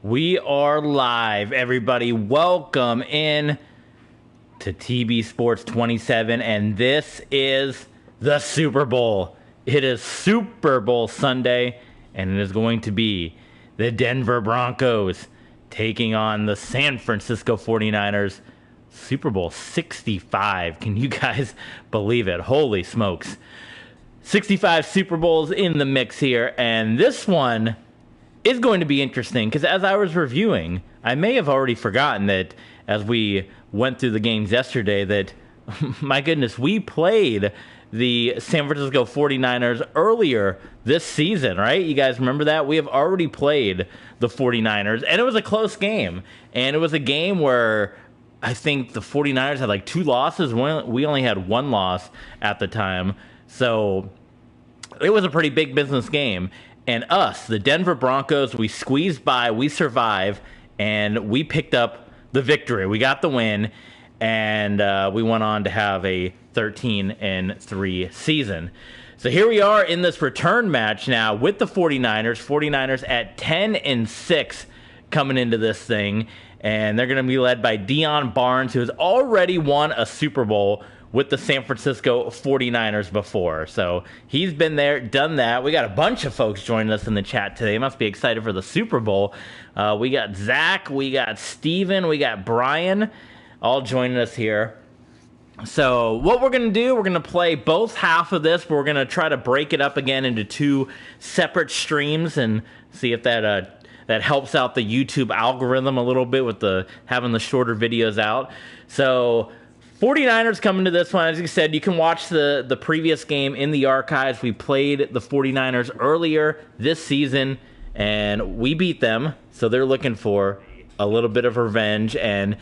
We are live, everybody. Welcome in to TB Sports 27, and this is the Super Bowl. It is Super Bowl Sunday, and it is going to be the Denver Broncos taking on the San Francisco 49ers. Super Bowl 65. Can you guys believe it? Holy smokes. 65 Super Bowls in the mix here, and this one is going to be interesting because as I was reviewing, I may have already forgotten that as we went through the games yesterday that, my goodness, we played the San Francisco 49ers earlier this season, right? You guys remember that? We have already played the 49ers, and it was a close game. And it was a game where I think the 49ers had like 2 losses. We only had 1 loss at the time. So it was a pretty big business game. And us, the Denver Broncos, we squeezed by, we survived, and we picked up the victory. We got the win, and we went on to have a 13-3 season. So here we are in this return match now with the 49ers. 49ers at 10-6 coming into this thing, and they're going to be led by Deion Barnes, who has already won a Super Bowl with the San Francisco 49ers before. So he's been there, done that. We got a bunch of folks joining us in the chat today. They must be excited for the Super Bowl. We got Zach, we got Steven, we got Brian, all joining us here. So what we're going to do, we're going to play both half of this, but we're going to try to break it up again into 2 separate streams and see if that helps out the YouTube algorithm a little bit with having the shorter videos out. So 49ers coming to this one. As you said, you can watch the previous game in the archives. We played the 49ers earlier this season, and we beat them. So they're looking for a little bit of revenge. And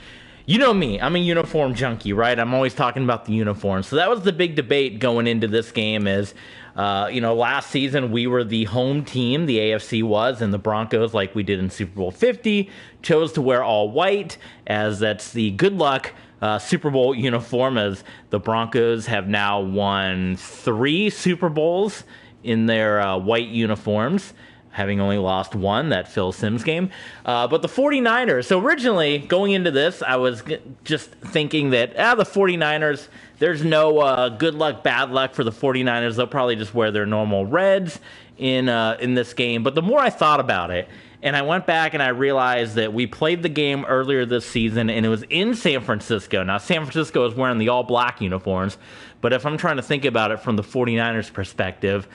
you know me, I'm a uniform junkie, right? I'm always talking about the uniforms. So that was the big debate going into this game is, last season we were the home team, the AFC was, and the Broncos, like we did in Super Bowl 50, chose to wear all white, as that's the good luck Super Bowl uniform, as the Broncos have now won 3 Super Bowls in their white uniforms, having only lost 1, that Phil Simms game. But the 49ers, so originally going into this, I was just thinking that the 49ers, there's no good luck, bad luck for the 49ers. They'll probably just wear their normal reds in this game. But the more I thought about it, and I went back and I realized that we played the game earlier this season, and it was in San Francisco. Now, San Francisco is wearing the all-black uniforms, but if I'm trying to think about it from the 49ers' perspective,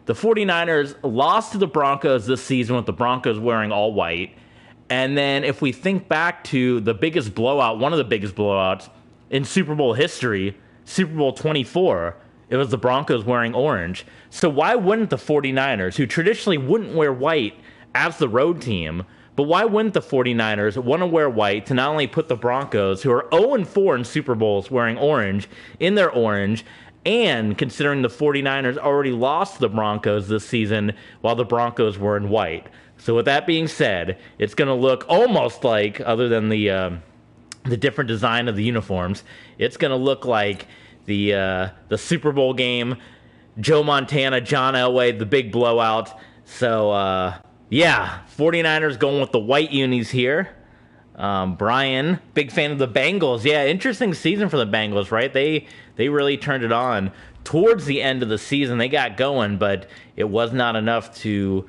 the 49ers lost to the Broncos this season with the Broncos wearing all white. And then if we think back to the biggest blowout, one of the biggest blowouts in Super Bowl history, Super Bowl 24, it was the Broncos wearing orange. So why wouldn't the 49ers, who traditionally wouldn't wear white as the road team, but why wouldn't the 49ers want to wear white to not only put the Broncos, who are 0-4 in Super Bowls, wearing orange, in their orange, and considering the 49ers already lost to the Broncos this season while the Broncos were in white. So with that being said, it's going to look almost like, other than the different design of the uniforms, it's going to look like the Super Bowl game, Joe Montana, John Elway, the big blowout. So, 49ers going with the white unis here. Brian, big fan of the Bengals. Yeah, interesting season for the Bengals, right? They really turned it on towards the end of the season. They got going, but it was not enough to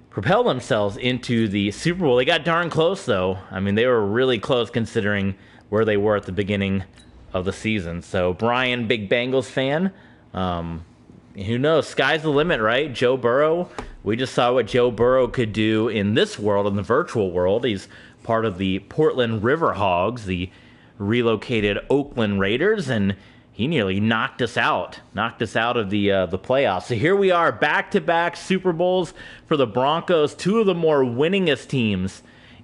propel themselves into the Super Bowl. They got darn close, though. I mean, they were really close considering where they were at the beginning of the season. So, Brian, big Bengals fan. Who knows? Sky's the limit, right? Joe Burrow. We just saw what Joe Burrow could do in this world, in the virtual world. He's part of the Portland Riverhogs, the relocated Oakland Raiders, and he nearly knocked us out of the playoffs. So here we are, back-to-back Super Bowls for the Broncos, 2 of the more winningest teams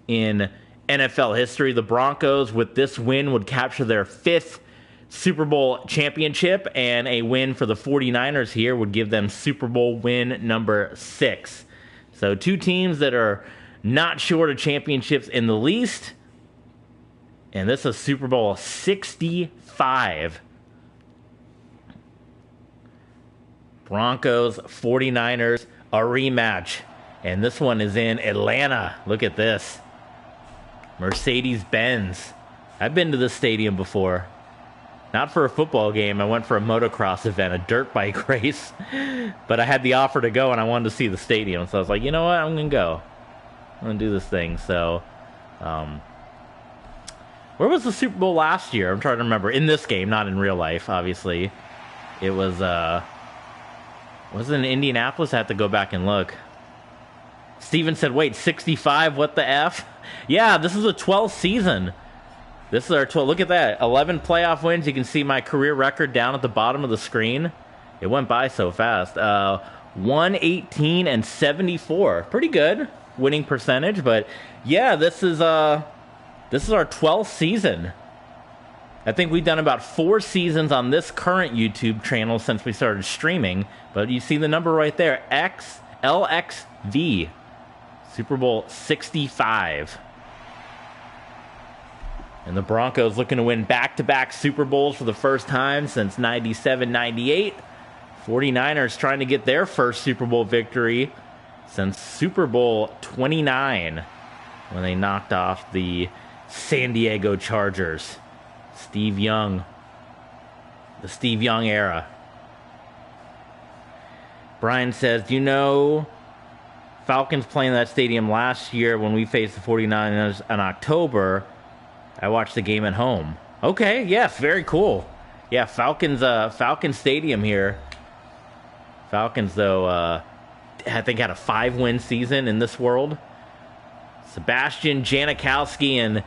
in NFL history. The Broncos, with this win, would capture their 5th Super Bowl championship, and a win for the 49ers here would give them Super Bowl win number 6. So 2 teams that are not short of championships in the least, and this is Super Bowl 65. Broncos, 49ers, a rematch. And this one is in Atlanta. Look at this. Mercedes-Benz. I've been to this stadium before. Not for a football game. I went for a motocross event, a dirt bike race. But I had the offer to go, and I wanted to see the stadium. So I was like, you know what? I'm going to go. I'm going to do this thing. So, where was the Super Bowl last year? I'm trying to remember. In this game, not in real life, obviously. It was it in Indianapolis? I have to go back and look. Steven said, wait, 65? What the F? Yeah, this is a 12th season. This is our 12. Look at that. 11 playoff wins. You can see my career record down at the bottom of the screen. It went by so fast. 118 and 74. Pretty good winning percentage. But yeah, this is our 12th season. I think we've done about 4 seasons on this current YouTube channel since we started streaming. But you see the number right there. LXV. Super Bowl 65. And the Broncos looking to win back-to-back Super Bowls for the first time since 97-98. 49ers trying to get their first Super Bowl victory since Super Bowl 29 when they knocked off the San Diego Chargers. Steve Young. The Steve Young era. Brian says, do you know Falcons playing that stadium last year when we faced the 49ers in October? I watched the game at home. Okay, yes, very cool. Yeah, Falcons Stadium here. Falcons, though, I think had a 5-win season in this world. Sebastian Janikowski, and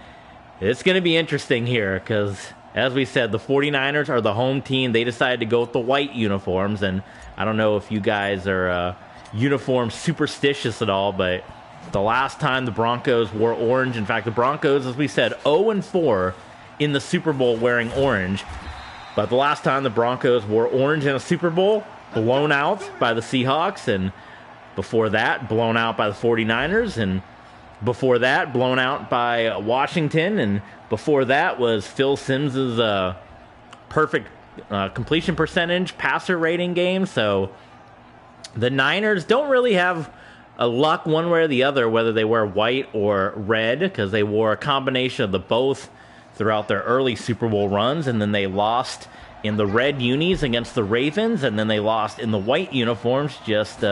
it's going to be interesting here because, as we said, the 49ers are the home team. They decided to go with the white uniforms, and I don't know if you guys are uniform superstitious at all, but the last time the Broncos wore orange, in fact, the Broncos, as we said, 0-4 in the Super Bowl wearing orange. But the last time the Broncos wore orange in a Super Bowl, blown out by the Seahawks, and before that, blown out by the 49ers, and before that, blown out by Washington, and before that was Phil Simms' perfect completion percentage, passer rating game. So the Niners don't really have a luck one way or the other, whether they wear white or red, because they wore a combination of the both throughout their early Super Bowl runs, and then they lost in the red unis against the Ravens, and then they lost in the white uniforms just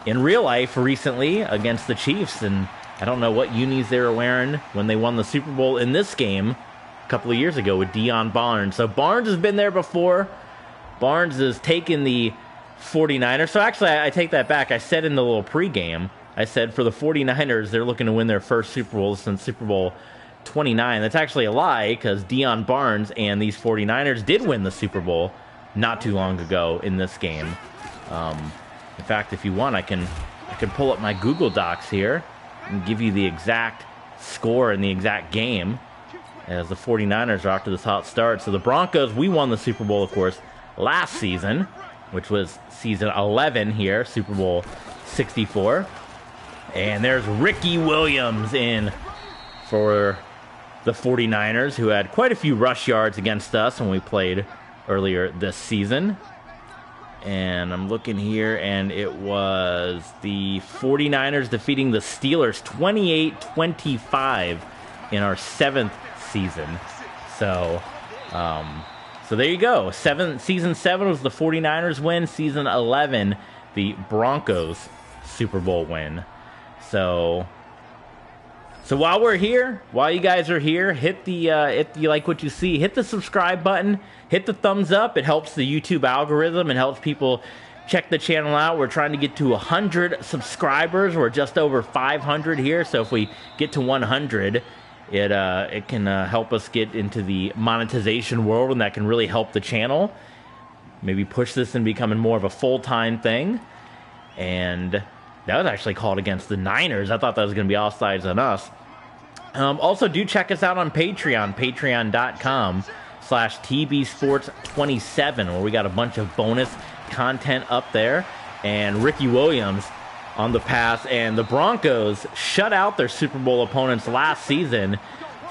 in real life recently against the Chiefs. And I don't know what unis they were wearing when they won the Super Bowl in this game a couple of years ago with Deion Barnes. So Barnes has been there before. Barnes has taken the 49ers. So actually, I take that back. I said in the little pregame, I said for the 49ers, they're looking to win their first Super Bowl since Super Bowl 29. That's actually a lie because Deion Barnes and these 49ers did win the Super Bowl not too long ago in this game. In fact, if you want, I can pull up my Google Docs here and give you the exact score and the exact game as the 49ers are off to this hot start. So the Broncos, we won the Super Bowl, of course, last season, which was season 11 here, Super Bowl 64. And there's Ricky Williams in for the 49ers, who had quite a few rush yards against us when we played earlier this season. And I'm looking here, and it was the 49ers defeating the Steelers 28-25 in our 7th season. So there you go. Season 7 was the 49ers win. Season 11, the Broncos Super Bowl win. So while we're here, while you guys are here, hit the if you like what you see, hit the subscribe button, hit the thumbs up. It helps the YouTube algorithm and helps people check the channel out. We're trying to get to 100 subscribers. We're just over 500 here, so if we get to 100, it can help us get into the monetization world, and that can really help the channel. Maybe push this and becoming more of a full-time thing. And that was actually called against the Niners. I thought that was going to be offsides on us. Also, do check us out on Patreon, patreon.com/TBSports27, where we got a bunch of bonus content up there. And Ricky Williams on the pass. And the Broncos shut out their Super Bowl opponents last season.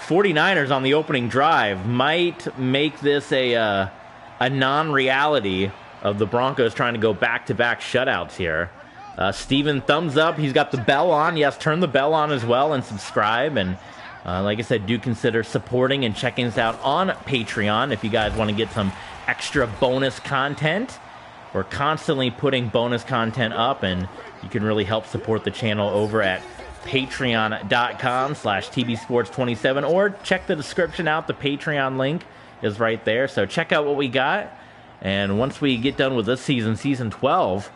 49ers on the opening drive might make this a non-reality of the Broncos trying to go back-to-back shutouts here. Steven, thumbs up. He's got the bell on. Yes, turn the bell on as well and subscribe. And Like I said, do consider supporting and checking us out on Patreon if you guys want to get some extra bonus content. We're constantly putting bonus content up, and you can really help support the channel over at patreon.com/tbsports27, or check the description out. The Patreon link is right there. So check out what we got. And once we get done with this season, season 12,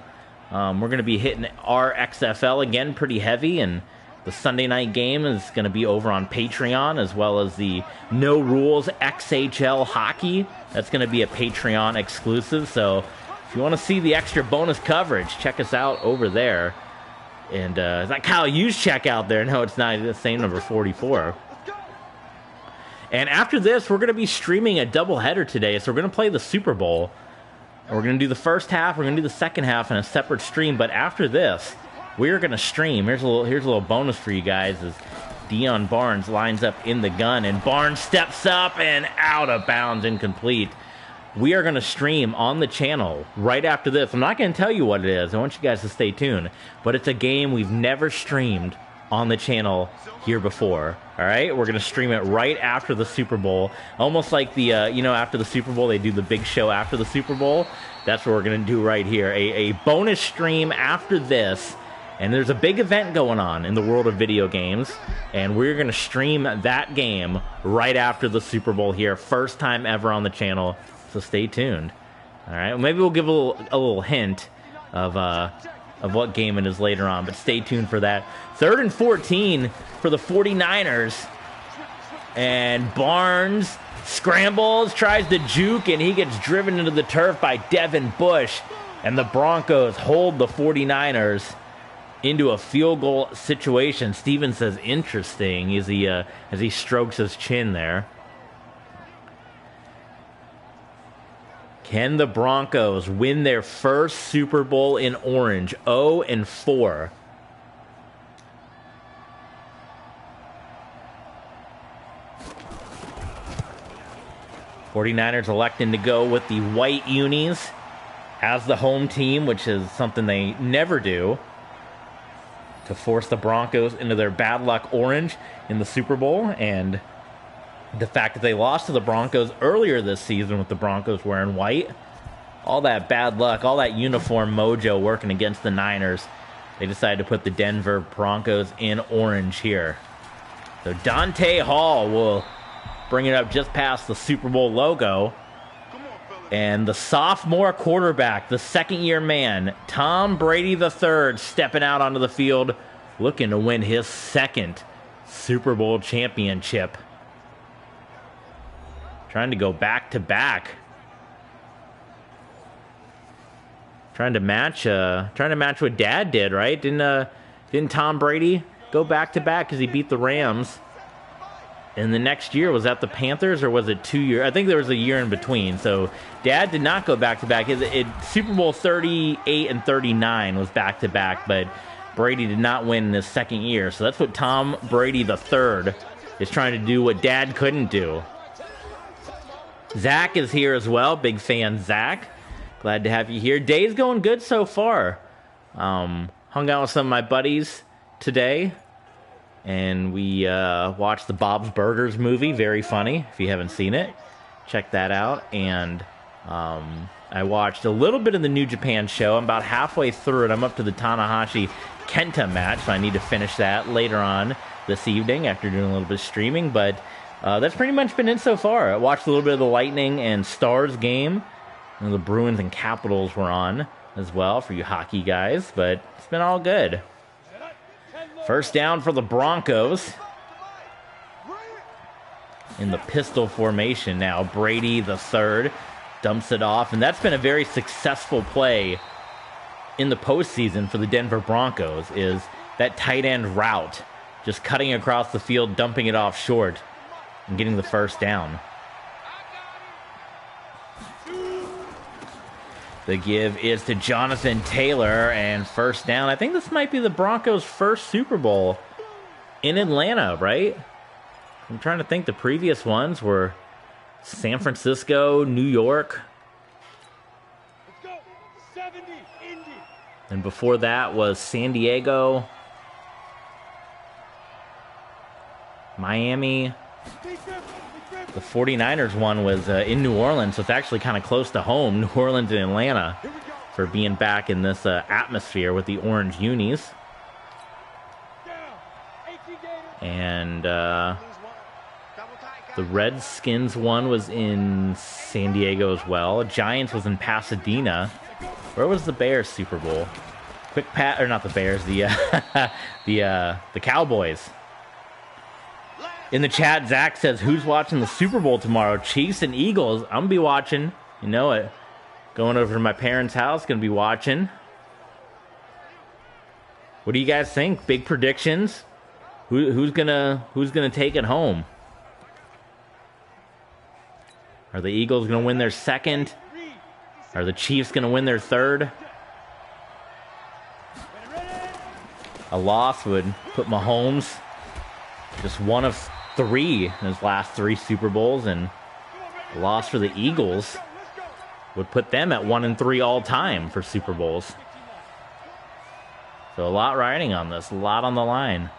we're going to be hitting our XFL again pretty heavy, and the Sunday night game is going to be over on Patreon, as well as the No Rules XHL hockey. That's going to be a Patreon exclusive. So if you want to see the extra bonus coverage, check us out over there. And is that Kyle Juszczyk out there? No, it's not the same, number 44. And after this, we're going to be streaming a doubleheader today. So we're going to play the Super Bowl. And we're going to do the first half, we're going to do the second half in a separate stream. But after this, we're going to stream. Here's a little bonus for you guys as Deion Barnes lines up in the gun, and Barnes steps up and out of bounds, incomplete. We are going to stream on the channel right after this. I'm not going to tell you what it is. I want you guys to stay tuned. But it's a game we've never streamed on the channel here before. All right? We're going to stream it right after the Super Bowl. Almost like the, after the Super Bowl, they do the big show after the Super Bowl. That's what we're going to do right here. A bonus stream after this. And there's a big event going on in the world of video games, and we're going to stream that game right after the Super Bowl here. First time ever on the channel, so stay tuned. All right, well, maybe we'll give a little hint of what game it is later on, but stay tuned for that. 3rd and 14 for the 49ers, and Barnes scrambles, tries to juke, and he gets driven into the turf by Devin Bush, and the Broncos hold the 49ers into a field goal situation. Steven says interesting as he strokes his chin there. Can the Broncos win their first Super Bowl in orange? 0-4. '49ers electing to go with the white unis as the home team, which is something they never do, to force the Broncos into their bad luck orange in the Super Bowl. And the fact that they lost to the Broncos earlier this season with the Broncos wearing white, all that bad luck, all that uniform mojo working against the Niners, they decided to put the Denver Broncos in orange here. So Dante Hall will bring it up just past the Super Bowl logo. And the sophomore quarterback, the second-year man, Tom Brady III, stepping out onto the field, looking to win his second Super Bowl championship. Trying to go back-to-back. Trying to match what Dad did, right? Didn't Tom Brady go back-to-back because he beat the Rams? And the next year, was that the Panthers, or was it 2 years? I think there was a year in between. So Dad did not go back-to-back. Super Bowl 38 and 39 was back-to-back, but Brady did not win in his second year. So that's what Tom Brady III is trying to do, what Dad couldn't do. Zach is here as well. Big fan, Zach. Glad to have you here. Day's going good so far. Hung out with some of my buddies today, and we watched the Bob's Burgers movie. Very funny. If you haven't seen it, check that out. And I watched a little bit of the New Japan show. I'm about halfway through it. I'm up to the Tanahashi Kenta match, so I need to finish that later on this evening after doing a little bit of streaming. But that's pretty much been it so far. I watched a little bit of the Lightning and Stars game. And the Bruins and Capitals were on as well for you hockey guys, but it's been all good. First down for the Broncos. In the pistol formation now. Brady the third dumps it off, and that's been a very successful play in the postseason for the Denver Broncos, is that tight end route. Just cutting across the field, dumping it off short, and getting the first down. The give is to Jonathan Taylor, and first down. I think this might be the Broncos' first Super Bowl in Atlanta, right? I'm trying to think. The previous ones were San Francisco, New York. Let's go. 70, Indy. And before that was San Diego. Miami, the 49ers one was in New Orleans, so it's actually kind of close to home, New Orleans and Atlanta, for being back in this atmosphere with the orange unis. And the Redskins one was in San Diego as well. Giants was in Pasadena. Where was the Bears Super Bowl? Quick pat, or not the Bears, the the Cowboys. In the chat, Zach says, "Who's watching the Super Bowl tomorrow? Chiefs and Eagles." I'm gonna be watching. You know it. Going over to my parents' house, gonna be watching. What do you guys think? Big predictions? Who's gonna take it home? Are the Eagles gonna win their second? Are the Chiefs gonna win their third? A loss would put Mahomes just one of 3 in his last 3 Super Bowls, and a loss for the Eagles would put them at 1-3 all time for Super Bowls. So a lot riding on this, a lot on the line.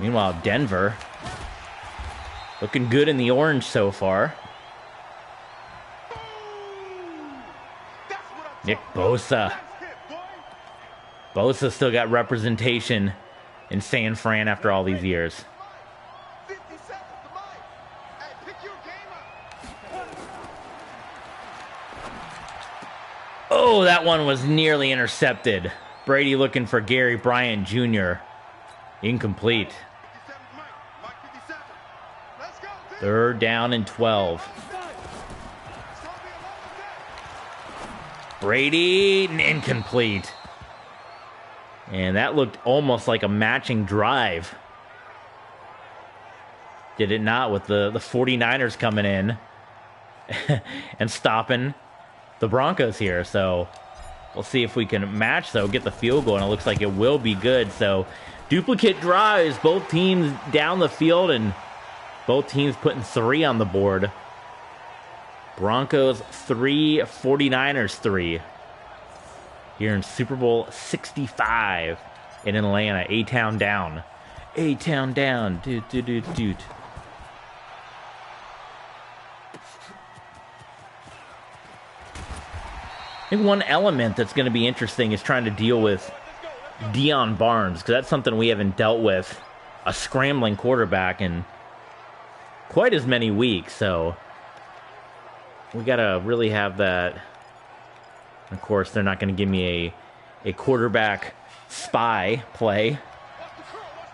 Meanwhile, Denver looking good in the orange so far. Nick Bosa. Bosa still got representation in San Fran after all these years. Oh, that one was nearly intercepted. Brady looking for Gary Bryant Jr. Incomplete. 3rd down and 12. Brady, incomplete. And that looked almost like a matching drive. Did it not, with the 49ers coming in and stopping the Broncos here. So we'll see if we can match, though, get the field goal, and it looks like it will be good. So duplicate drives, both teams down the field, and both teams putting 3 on the board. Broncos 3, 49ers 3. Here in Super Bowl 65 in Atlanta. A-Town down. A-Town down. Dude. I think one element that's going to be interesting is trying to deal with Deion Barnes, because that's something we haven't dealt with, a scrambling quarterback, in quite as many weeks. So we got to really have that. Of course, they're not going to give me a quarterback spy play,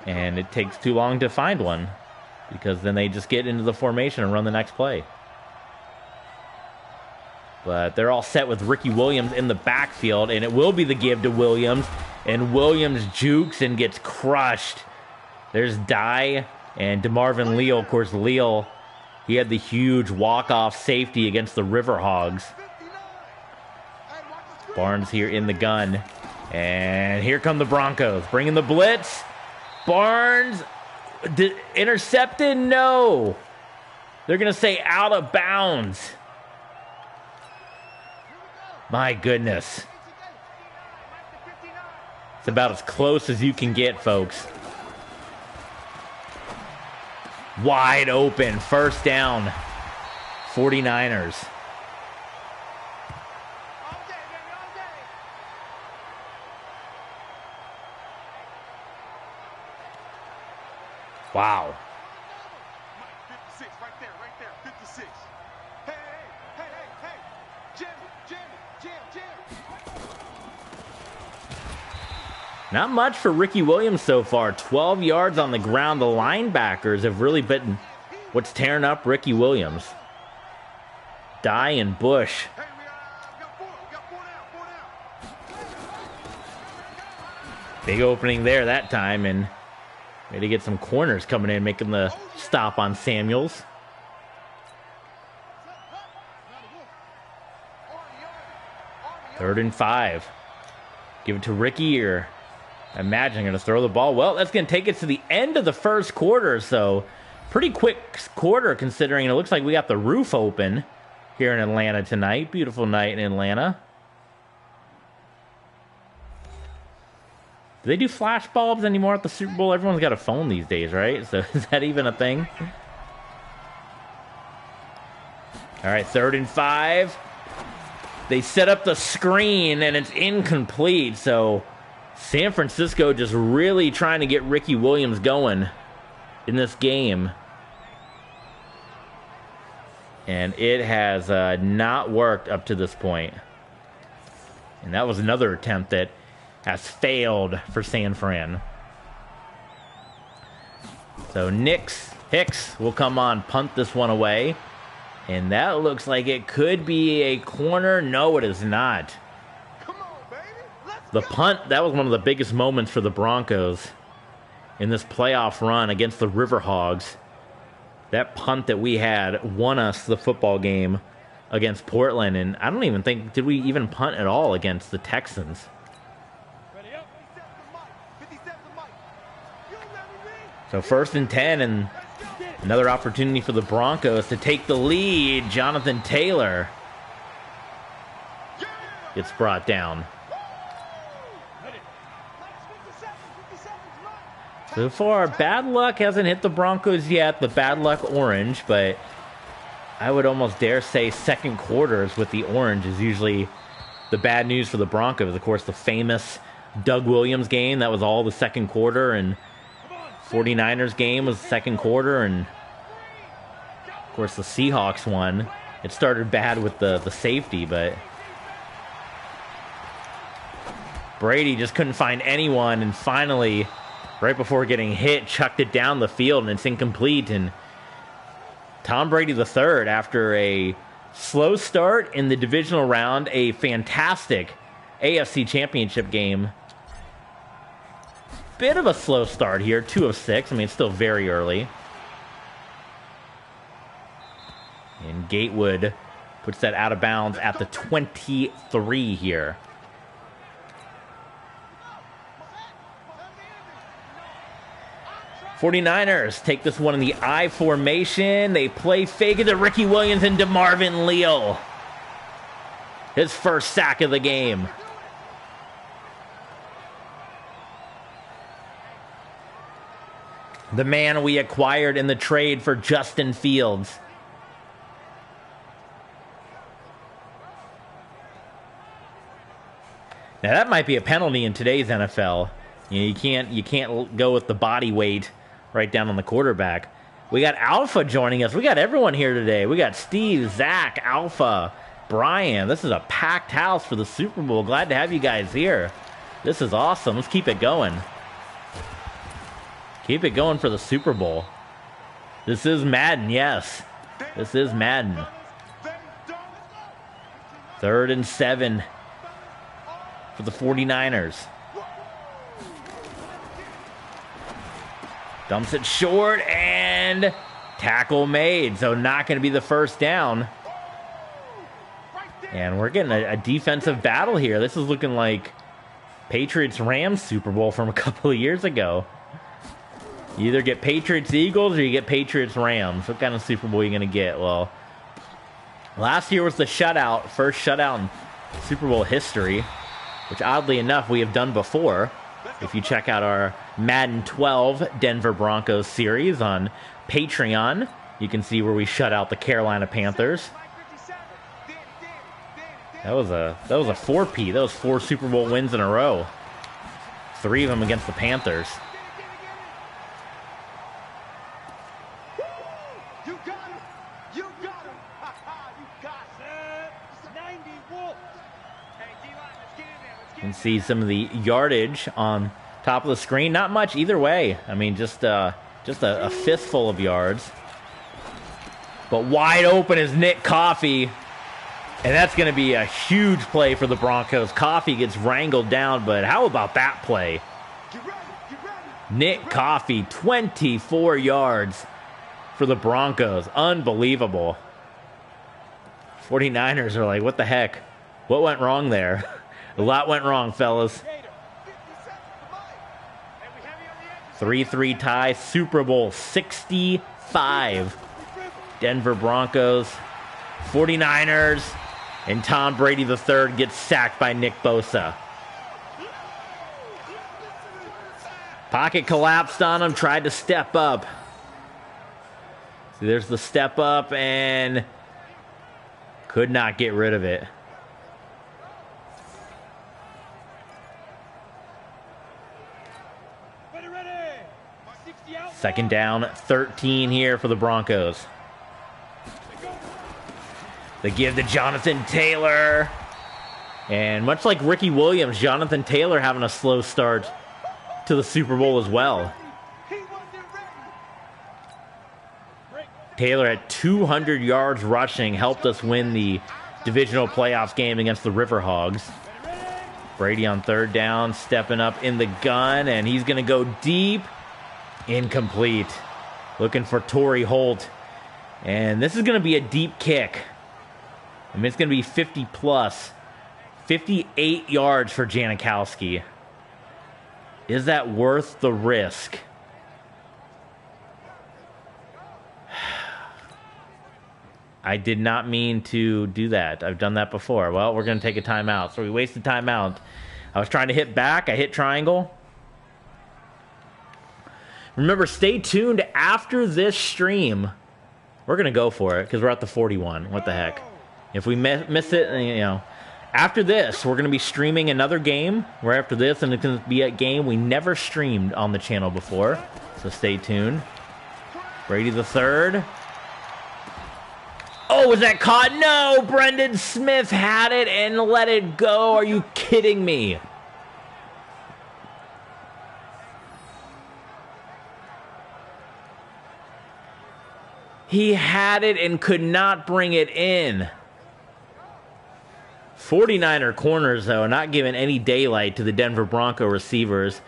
and it takes too long to find one, because then they just get into the formation and run the next play. But they're all set with Ricky Williams in the backfield, and it will be the give to Williams, and Williams jukes and gets crushed. There's Dye and DeMarvin Leal. Of course, Leal, he had the huge walk-off safety against the Riverhogs. Barnes here in the gun. And here come the Broncos, bringing the blitz. Barnes, intercepted? No. They're going to say out of bounds. My goodness. It's about as close as you can get, folks. Wide open, 1st down, 49ers. Wow. 56, right there, 56. Hey. Jam. Not much for Ricky Williams so far. 12 yards on the ground. The linebackers have really been what's tearing up Ricky Williams. Dye and Bush. Big opening there that time, and way to get some corners coming in, making the stop on Samuels. Third and 5. Give it to Ricky, or I imagine I'm going to throw the ball. Well, that's going to take us to the end of the first quarter, so pretty quick quarter considering it looks like we got the roof open here in Atlanta tonight. Beautiful night in Atlanta. Do they do flash bulbs anymore at the Super Bowl? Everyone's got a phone these days, right? So is that even a thing? All right, 3rd and 5. They set up the screen, and it's incomplete. So San Francisco just really trying to get Ricky Williams going in this game. And it has not worked up to this point. And that was another attempt that has failed for San Fran. So Hicks will come on, punt this one away. And that looks like it could be a corner. No, it is not. Come on, baby. Let's The go. punt, that was one of the biggest moments for the Broncos in this playoff run against the Riverhogs. That punt that we had won us the football game against Portland. And I don't even think, did we even punt at all against the Texans? Ready up. 57 to Mike. You ready, Reed? So 1st and 10, and another opportunity for the Broncos to take the lead. Jonathan Taylor gets brought down. So far, bad luck hasn't hit the Broncos yet, the bad luck orange, but I would almost dare say second quarters with the orange is usually the bad news for the Broncos. Of course, the famous Doug Williams game, that was all the second quarter, and 49ers game was the second quarter, and of course the Seahawks one. It started bad with the safety, but Brady just couldn't find anyone, and finally, right before getting hit, chucked it down the field, and it's incomplete. And Tom Brady III, after a slow start in the divisional round, a fantastic AFC Championship game. Bit of a slow start here, 2 of 6. I mean, it's still very early. And Gatewood puts that out of bounds at the 23 here. '49ers take this one in the I formation. They play fake it to Ricky Williams and DeMarvin Leal. His first sack of the game. The man we acquired in the trade for Justin Fields. Now that might be a penalty in today's NFL. You can't go with the body weight right down on the quarterback. We got Alpha joining us. We got everyone here today. We got Steve, Zach, Alpha, Brian. This is a packed house for the Super Bowl. Glad to have you guys here. This is awesome. Let's keep it going. Keep it going for the Super Bowl. This is Madden, yes. This is Madden. 3rd and 7 for the 49ers. Dumps it short, and tackle made. So not going to be the first down. And we're getting a defensive battle here. This is looking like Patriots-Rams Super Bowl from a couple of years ago. You either get Patriots-Eagles or you get Patriots-Rams. What kind of Super Bowl are you going to get? Well, last year was the shutout. First shutout in Super Bowl history, which oddly enough we have done before. If you check out our Madden 12 Denver Broncos series on Patreon, you can see where we shut out the Carolina Panthers. That was a 4-peat. That was 4 Super Bowl wins in a row. 3 of them against the Panthers. You got him. You got him. You got it. 90 Wolf. Hey, D-line, let's get in there. Let's You can see some of the yardage on top of the screen. Not much either way. I mean, just a fistful of yards. But wide open is Nick Coffey. And that's going to be a huge play for the Broncos. Coffey gets wrangled down, but how about that play? Get ready. Get ready. Nick Coffey, 24 yards for the Broncos. Unbelievable. 49ers are like, what the heck? What went wrong there? A lot went wrong, fellas. 3-3 tie, Super Bowl 65. Denver Broncos, 49ers, and Tom Brady III gets sacked by Nick Bosa. Pocket collapsed on him, tried to step up. See, there's the step up and could not get rid of it. Second down, 13 here for the Broncos. They give to Jonathan Taylor. And much like Ricky Williams, Jonathan Taylor having a slow start to the Super Bowl as well. Taylor at 200 yards rushing helped us win the divisional playoffs game against the Riverhogs. Brady on third down, stepping up in the gun, and he's going to go deep. Incomplete. Looking for Torrey Holt. And this is going to be a deep kick. I mean, it's going to be 50 plus. 58 yards for Janikowski. Is that worth the risk? I did not mean to do that. I've done that before. Well, we're going to take a timeout. So we wasted timeout. I was trying to hit back. I hit triangle. Remember, stay tuned after this stream. We're going to go for it because we're at the 41. What the heck? If we miss it, you know. After this, we're going to be streaming another game right after this, and it's going to be a game we never streamed on the channel before. So stay tuned. Brady the third. Oh, was that caught? No! Brendan Smith had it and let it go. Are you kidding me? He had it and could not bring it in. 49er corners, though, not giving any daylight to the Denver Bronco receivers.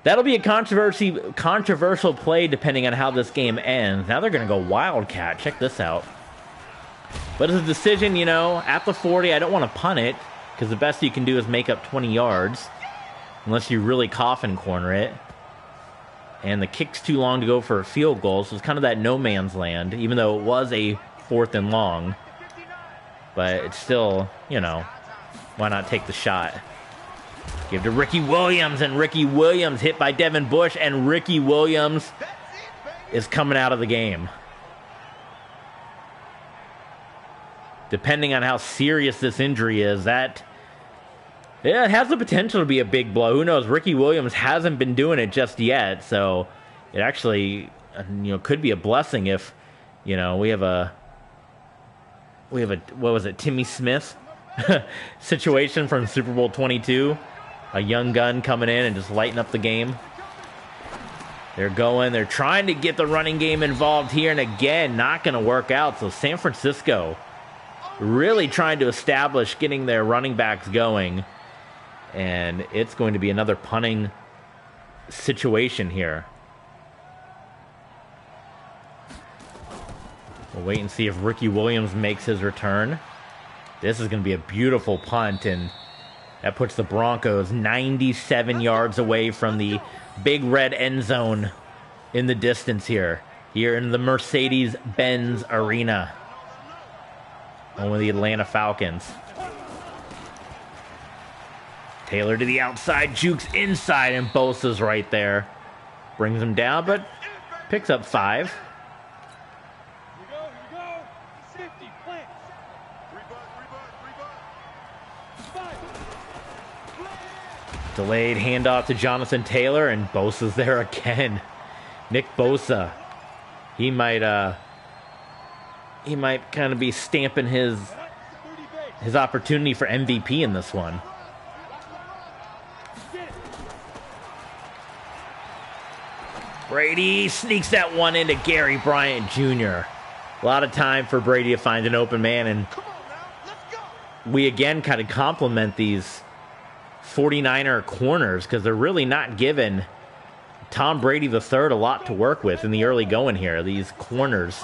That'll be a controversial play depending on how this game ends. Now they're going to go Wildcat. Check this out. But it's a decision, you know, at the 40, I don't want to punt it because the best you can do is make up 20 yards unless you really coffin corner it. And the kick's too long to go for a field goal, so it's kind of that no man's land, even though it was a 4th and long. But it's still, you know, why not take the shot? Give to Ricky Williams, and Ricky Williams hit by Devin Bush, and Ricky Williams is coming out of the game. Depending on how serious this injury is, that... yeah, it has the potential to be a big blow. Who knows? Ricky Williams hasn't been doing it just yet, so it actually, you know, could be a blessing if, you know, we have a what was it, Timmy Smith situation from Super Bowl 22, a young gun coming in and just lighting up the game. They're trying to get the running game involved here, and again, not going to work out. So San Francisco really trying to establish getting their running backs going. And it's going to be another punting situation here. We'll wait and see if Ricky Williams makes his return. This is going to be a beautiful punt, and that puts the Broncos 97 yards away from the big red end zone in the distance here in the Mercedes-Benz Arena. Home of the Atlanta Falcons. Taylor to the outside, jukes inside, and Bosa's right there. Brings him down, but picks up 5. Here we go. Safety, plant. Delayed handoff to Jonathan Taylor, and Bosa's there again. Nick Bosa. He might kind of be stamping his opportunity for MVP in this one. Brady sneaks that one into Gary Bryant Jr. A lot of time for Brady to find an open man, and we again kind of compliment these 49er corners because they're really not giving Tom Brady III a lot to work with in the early going here. These corners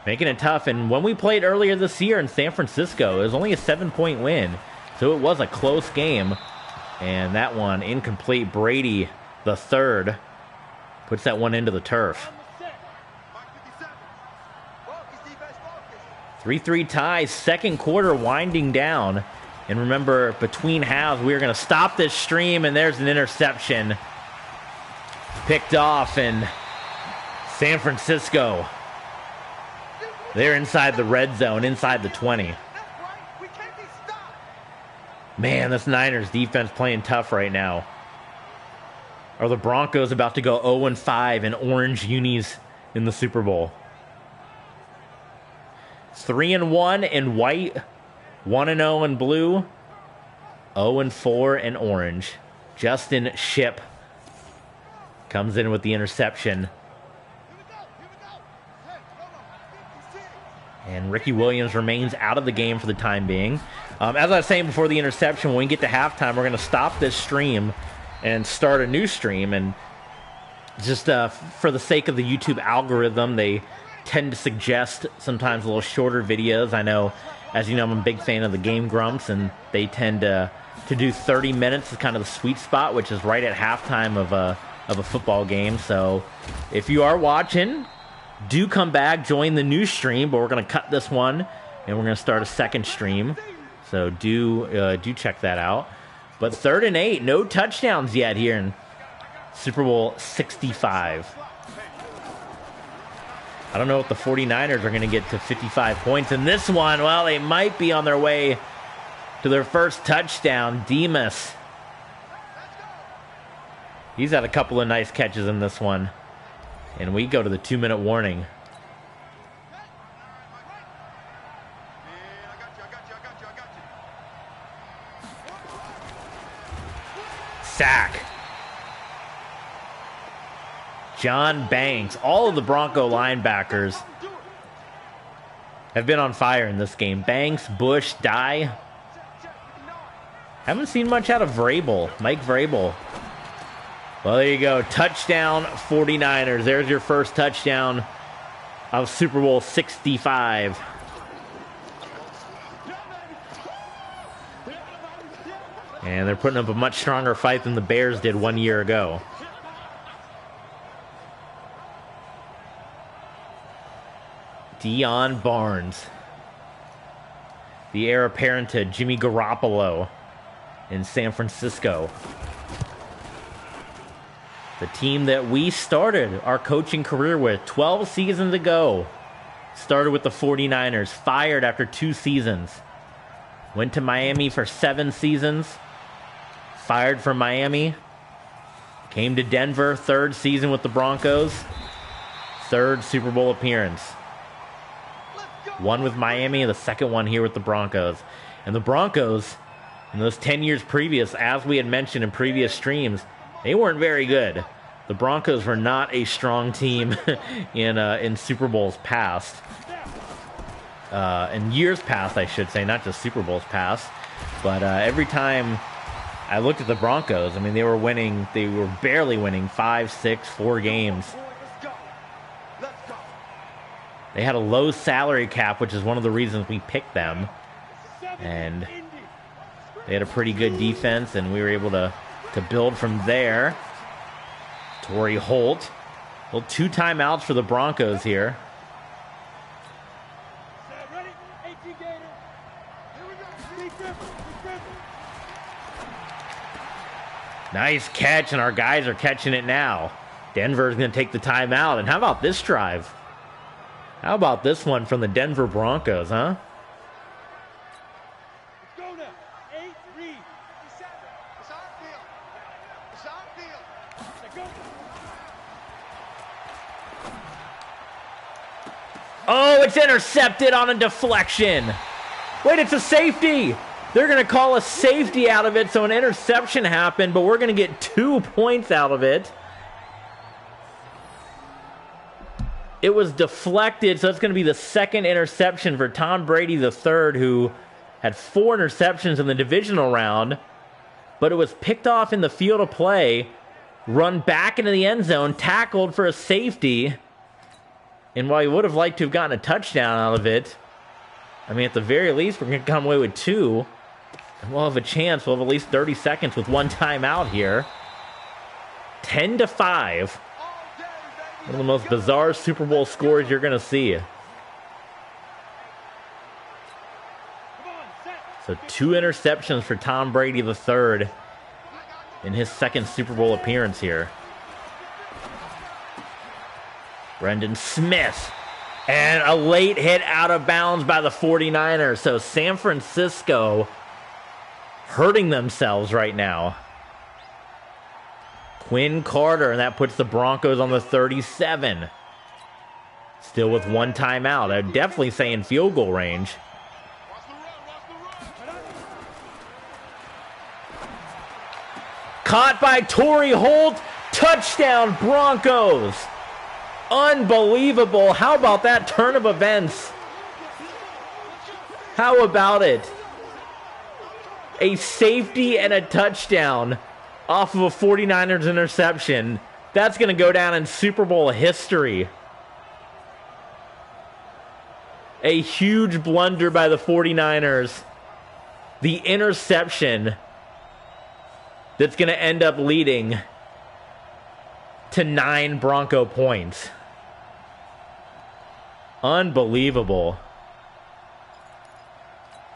making it tough. And when we played earlier this year in San Francisco, it was only a 7-point win, so it was a close game. And that one incomplete. Brady III puts that one into the turf. 3-3 ties, second quarter winding down. And remember, between halves, we are going to stop this stream, and there's an interception. Picked off, and San Francisco, they're inside the red zone, inside the 20. Man, this Niners defense playing tough right now. Are the Broncos about to go 0-5 in orange unis in the Super Bowl? 3-1 in white, 1-0 in blue, 0-4 in orange. Justin Shipp comes in with the interception. And Ricky Williams remains out of the game for the time being. As I was saying before the interception, when we get to halftime, we're going to stop this stream and start a new stream. And just for the sake of the YouTube algorithm, they tend to suggest sometimes a little shorter videos. I know, as you know, I'm a big fan of the Game Grumps, and they tend to do 30 minutes is kind of the sweet spot, which is right at halftime of a football game. So if you are watching, do come back, join the new stream, but we're going to cut this one, and we're going to start a second stream. So do check that out. But 3rd and 8, no touchdowns yet here in Super Bowl 65. I don't know if the 49ers are going to get to 55 points in this one. Well, they might be on their way to their first touchdown. Demas, he's had a couple of nice catches in this one. And we go to the 2-minute warning. Sack. John Banks. All of the Bronco linebackers have been on fire in this game. Banks, Bush, Dye. Haven't seen much out of Vrabel. Mike Vrabel. Well, there you go. Touchdown 49ers. There's your first touchdown of Super Bowl 65. And they're putting up a much stronger fight than the Bears did 1 year ago. Deion Barnes, the heir apparent to Jimmy Garoppolo in San Francisco. The team that we started our coaching career with 12 seasons ago. Started with the 49ers, fired after 2 seasons. Went to Miami for 7 seasons. Fired from Miami. Came to Denver, 3rd season with the Broncos. 3rd Super Bowl appearance. One with Miami, the 2nd one here with the Broncos. And the Broncos, in those 10 years previous, as we had mentioned in previous streams, they weren't very good. The Broncos were not a strong team in Super Bowls past. In years past, I should say, not just Super Bowls past. But every time I looked at the Broncos, I mean, they were barely winning 5, 6, 4 games. They had a low salary cap, which is one of the reasons we picked them. And they had a pretty good defense, and we were able to build from there. Torrey Holt. Well, 2 timeouts for the Broncos here. Nice catch, and our guys are catching it now. Denver's going to take the timeout. And how about this drive? How about this one from the Denver Broncos, huh? Oh, it's intercepted on a deflection. Wait, it's a safety. They're going to call a safety out of it, so an interception happened, but we're going to get 2 points out of it. It was deflected, so it's going to be the 2nd interception for Tom Brady III, who had 4 interceptions in the divisional round, but it was picked off in the field of play, run back into the end zone, tackled for a safety. And while he would have liked to have gotten a touchdown out of it, I mean, at the very least, we're going to come away with 2. And we'll have a chance. We'll have at least 30 seconds with 1 timeout here. 10-5. One of the most bizarre Super Bowl scores you're going to see. So 2 interceptions for Tom Brady III in his 2nd Super Bowl appearance here. Brendan Smith. And a late hit out of bounds by the 49ers. So San Francisco hurting themselves right now. Quinn Carter, and that puts the Broncos on the 37. Still with one timeout. I'm definitely saying field goal range. Caught by Torrey Holt. Touchdown, Broncos. Unbelievable. How about that turn of events? How about it? A safety and a touchdown off of a 49ers interception. That's going to go down in Super Bowl history. A huge blunder by the 49ers. The interception that's going to end up leading to 9 Bronco points. Unbelievable.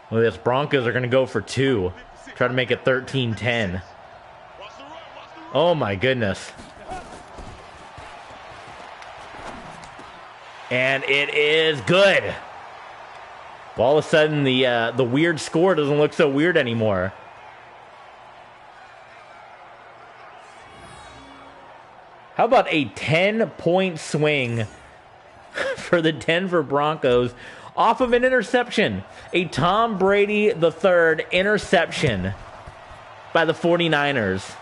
Look at this. Broncos are going to go for 2. Try to make it 13-10. Oh my goodness. And it is good. Well, all of a sudden, the weird score doesn't look so weird anymore. How about a 10-point swing for the Denver Broncos off of an interception? A Tom Brady III interception by the 49ers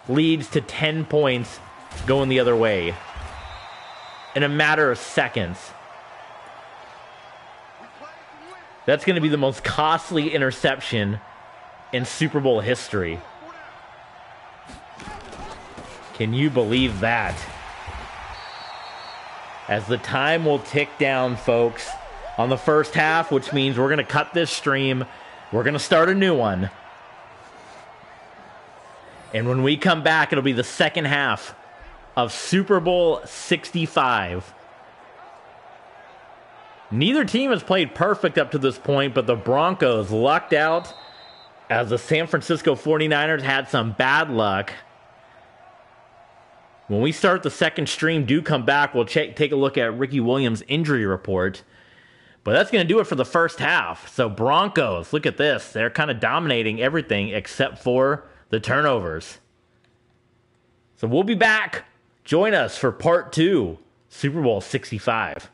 leads to 10 points going the other way in a matter of seconds. That's going to be the most costly interception in Super Bowl history. Can you believe that? As the time will tick down, folks, on the first half, which means we're going to cut this stream. We're going to start a new one. And when we come back, it'll be the second half of Super Bowl 65. Neither team has played perfect up to this point, but the Broncos lucked out as the San Francisco 49ers had some bad luck. When we start the second stream, do come back. We'll take a look at Ricky Williams' injury report. But that's going to do it for the first half. So Broncos, look at this. They're kind of dominating everything except for the turnovers. So we'll be back. Join us for part 2, Super Bowl 65.